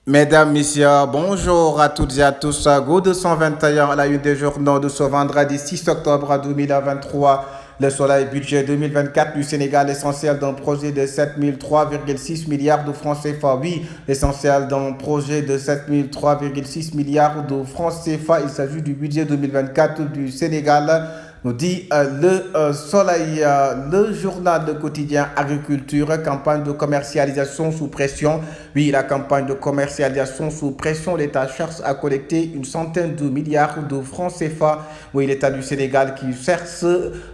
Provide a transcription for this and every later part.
Mesdames, Messieurs, bonjour à toutes et à tous. Go 221 à la une des journaux de ce vendredi 6 octobre 2023. Le soleil budget 2024 du Sénégal, essentiel d'un projet de 7003,6 milliards de francs CFA. Oui, essentiel d'un projet de 7003,6 milliards de francs CFA. Il s'agit du budget 2024 du Sénégal. Nous dit le soleil, le journal, le quotidien agriculture, campagne de commercialisation sous pression. Oui, la campagne de commercialisation sous pression, l'État cherche à collecter une centaine de milliards de francs CFA. Oui, l'État du Sénégal qui cherche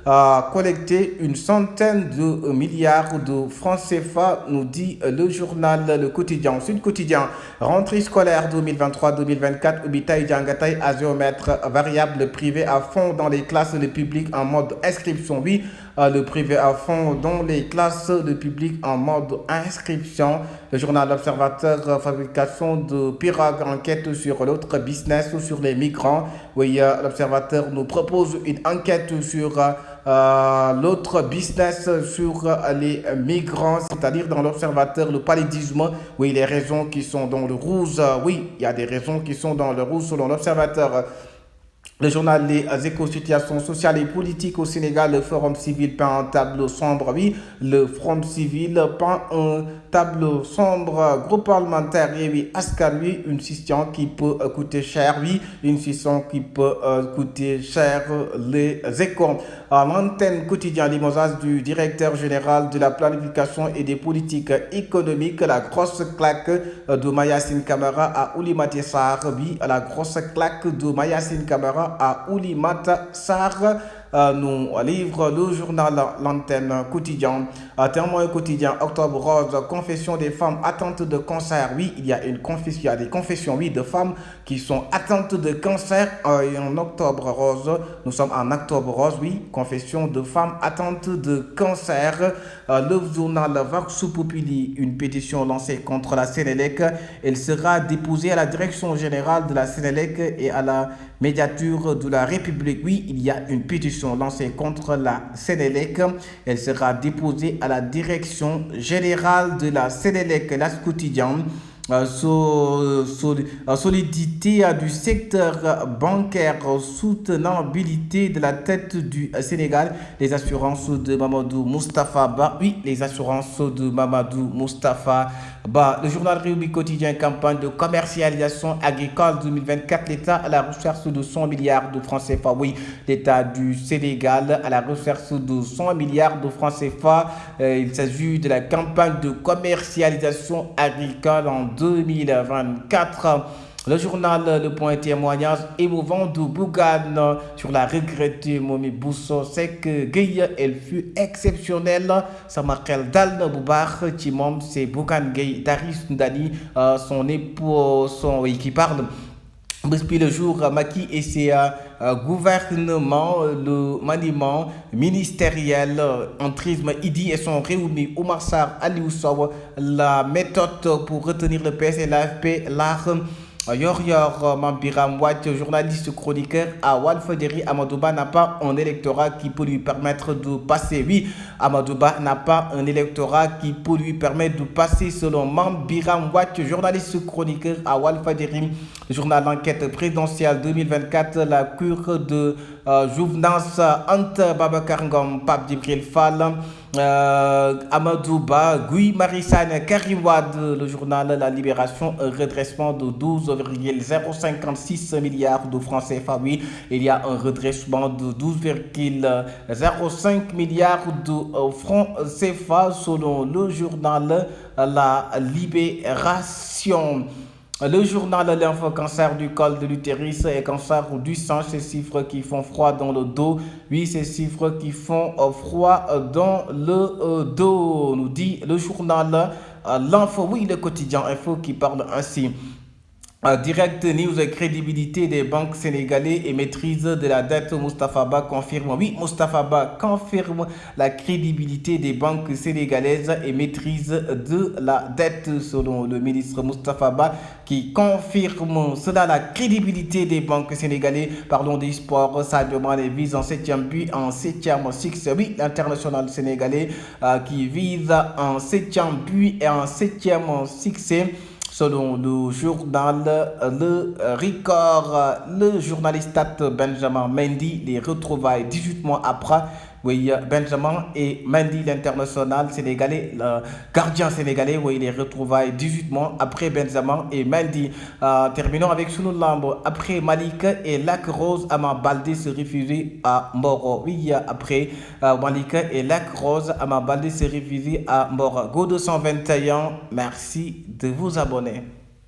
à collecter une centaine de milliards de francs CFA, nous dit le journal, le quotidien. Ensuite, quotidien, rentrée scolaire 2023-2024, Ubitaï Djangatay à géomètre variable privé à fond dans les classes de public en mode inscription. Oui, le privé à fond dans les classes de public en mode inscription. Le journal Observateur, fabrication de pirogues, enquête sur l'autre business ou sur les migrants. Oui, l'Observateur nous propose une enquête sur l'autre business sur les migrants, c'est-à-dire dans l'Observateur, le paludisme. Oui, les raisons qui sont dans le rouge. Oui, il y a des raisons qui sont dans le rouge selon l'Observateur. Le journal Les éco-situations sociales et politiques au Sénégal, le Forum civil peint un tableau sombre. Oui, le Forum civil peint un tableau sombre. Groupe parlementaire, oui, Askan, oui, une scission qui peut coûter cher. Oui, une scission qui peut coûter cher. Les échos. À l'antenne quotidien, limogeage du directeur général de la planification et des politiques économiques, la grosse claque de Mayacine Camara à Oulimata Sarr. Oui, la grosse claque de Mayacine Camara à Oulimata Sarr. Nous livre le journal L'Antenne quotidien. Témoin quotidien, Octobre Rose, confession des femmes atteintes de cancer. Oui, il y a il y a des confessions, oui, de femmes qui sont atteintes de cancer en Octobre Rose. Nous sommes en Octobre Rose, oui, confession de femmes atteintes de cancer. Le journal Vox Populi, une pétition lancée contre la Sénélec. Elle sera déposée à la direction générale de la Sénélec et à la médiature de la République. Oui, il y a une pétition lancée contre la Sénélec. Elle sera déposée à la direction générale de la Sénélec. L'As quotidien. Solidité du secteur bancaire, soutenabilité de la tête du Sénégal, les assurances de Mamadou Moustapha Ba. Oui, les assurances de Mamadou Moustapha Ba. Le journal Réumi quotidien, campagne de commercialisation agricole 2024, l'État à la recherche de 100 milliards de francs CFA. Oui, l'État du Sénégal à la recherche de 100 milliards de francs CFA. Il s'agit de la campagne de commercialisation agricole en 2024. Le journal Le Point témoignage émouvant de Bougane sur la regrettée Momi Bousso. C'est que Gueye, elle fut exceptionnelle. Ça m'appelle Dal Boubar, Timom, c'est Bougane Gueye, Daris Ndani, son époux, qui parle. Depuis le jour, Maki et ses gouvernements, le maniement ministériel, entrisme, Idi et son réuni, Oumar Sarr, Ali Oussawa, la méthode pour retenir le PS et l'AFP, l'art. Yor Mambiram Watt, journaliste chroniqueur à Walfaderi, Amadouba n'a pas un électorat qui peut lui permettre de passer. Oui, Amadouba n'a pas un électorat qui peut lui permettre de passer selon Mambiram Watt, journaliste chroniqueur à Walfaderi, journal d'enquête présidentielle 2024, la cure de Jouvenance Ante Babakarngom, Pape Djibril Fall. Amadouba, Guy Marissane, Kariwad, le journal La Libération, un redressement de 12,056 milliards de francs CFA. Oui, il y a un redressement de 12,05 milliards de francs CFA selon le journal La Libération. Le journal L'info cancer du col de l'utérus et cancer du sang, ces chiffres qui font froid dans le dos. Oui, ces chiffres qui font froid dans le dos, nous dit le journal L'info. Oui, le quotidien info qui parle ainsi. Direct News, crédibilité des banques sénégalaises et maîtrise de la dette. Moustapha Ba confirme. Oui, Moustapha Ba confirme la crédibilité des banques sénégalaises et maîtrise de la dette selon le ministre Moustapha Ba qui confirme cela, la crédibilité des banques sénégalaises. Parlons des sports. Sadio Mané vise en 7e but, en 7e succès. Oui, l'international sénégalais qui vise en 7e but et en 7e succès. Selon le journal Le Record, le journaliste Benjamin Mendy les retrouvailles 18 mois après. Oui, Benjamin et Mendy, l'international sénégalais, le gardien sénégalais, oui, les retrouvailles 18 mois après Benjamin et Mendy. Terminons avec Sunu Lambo. Après Malika et Lac Rose, Ama Baldé se réfugie à Mboro. Oui, après Malika et Lac Rose, Ama Baldé se réfugie à Mboro. Go 221, merci de vous abonner.